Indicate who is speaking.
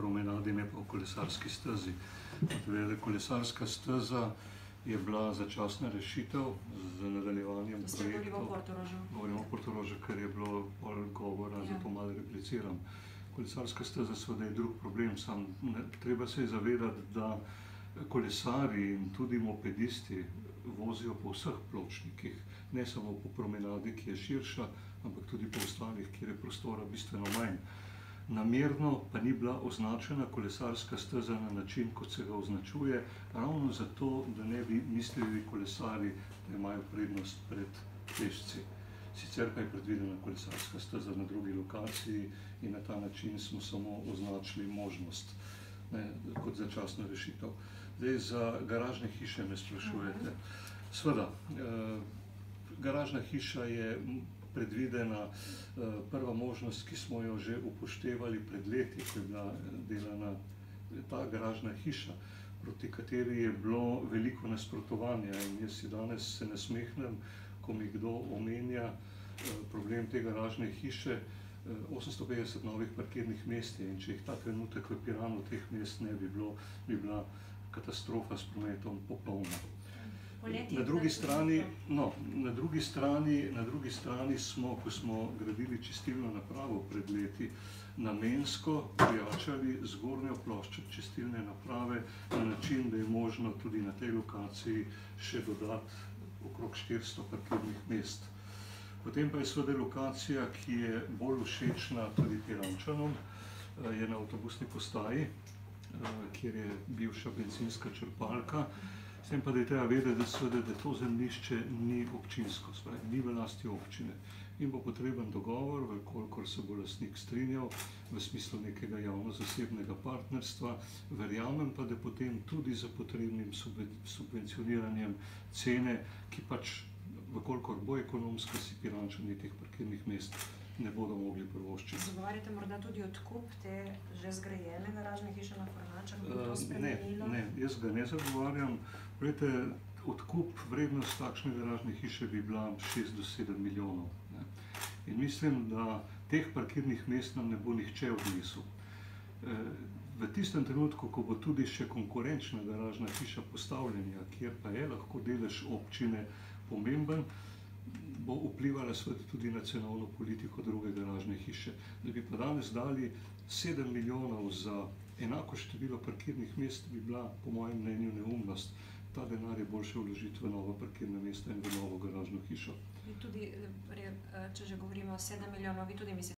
Speaker 1: promenadi, ne pa o kolesarski stezi. Kolesarska steza je bila začasna rešitev z nadaljevanjem projektov. Govorimo o Portorožu, ker je bilo govora, zato malo repliciram. Kolesarska steza seveda je drug problem, treba se je zavedati, da kolesarji in tudi mopedisti vozijo po vseh pločnikih, ne samo po promenadi, ki je širša, ampak tudi po ostalih, kjer je prostora bistveno manj. Namerno pa ni bila označena kolesarska steza na način, kot se ga označuje, ravno zato, da ne bi mislili kolesarji, da imajo prednost pred pešci. Sicer pa je predvidena kolesarska steza na drugi lokaciji in na ta način smo samo označili možnost kot začasno rešitev. Zdaj, za garažne hiše me sprašujete. Sveda, garažna hiša je predvidena prva možnost, ki smo jo že upoštevali pred leti, ko je bila delana ta garažna hiša, proti kateri je bilo veliko nasprotovanja. In jaz si danes se nasmehnem, ko mi kdo omenja problem te garažne hiše. 850 novih parkirnih mest je in če jih ta trenutek v Piranu teh mest ne bi bilo, bi bila katastrofa s prometom popolna. Na drugi strani smo, ko smo gradili čistilno napravo pred leti, namensko prijačali zgornjo ploščo čistilne naprave na način, da je možno tudi na tej lokaciji še dodati okrog 400 parkirnih mest. Potem pa je seveda lokacija, ki je bolj všečna tudi Pirančanom, je na avtobusni postaji, kjer je bivša bencinska črpalka. S tem pa, da je treba vedeti, da to zemljišče ni občinsko, ni v lasti občine in bo potreben dogovor, kolikor se bo lastnik strinjal v smislu nekega javno-zasebnega partnerstva. Verjamem pa, da potem tudi za potrebnim subvencioniranjem cene, ki pač, kolikor bo ekonomska, si Pirančani teh parkirnih mest ne bodo mogli privoščiti.
Speaker 2: Zagovarjate morda tudi odkup te že zgrajene garažne hiše na Fornačah, bi to spremenilo?
Speaker 1: Ne, jaz ga ne zagovarjam. Glejte, odkup, vrednost takšne garažne hiše bi bila 6 do 7 milijonov. In mislim, da teh parkirnih mest nam ne bo nihče odnesel. V tistem trenutku, ko bo tudi še konkurenčna garažna hiša postavljena, kjer pa je lahko delež občine pomemben, bo vplivala tudi na cenovno politiko druge garažne hiše. Da bi pa danes dali 7 milijonov za enako število parkirnih mest, bi bila po mojem mnenju neumnost. Ta denar je boljše vložiti v nova parkirna mesta in v novo garažno hišo.
Speaker 2: Vi tudi, če že govorimo o 7 milijonov, vi tudi mislite,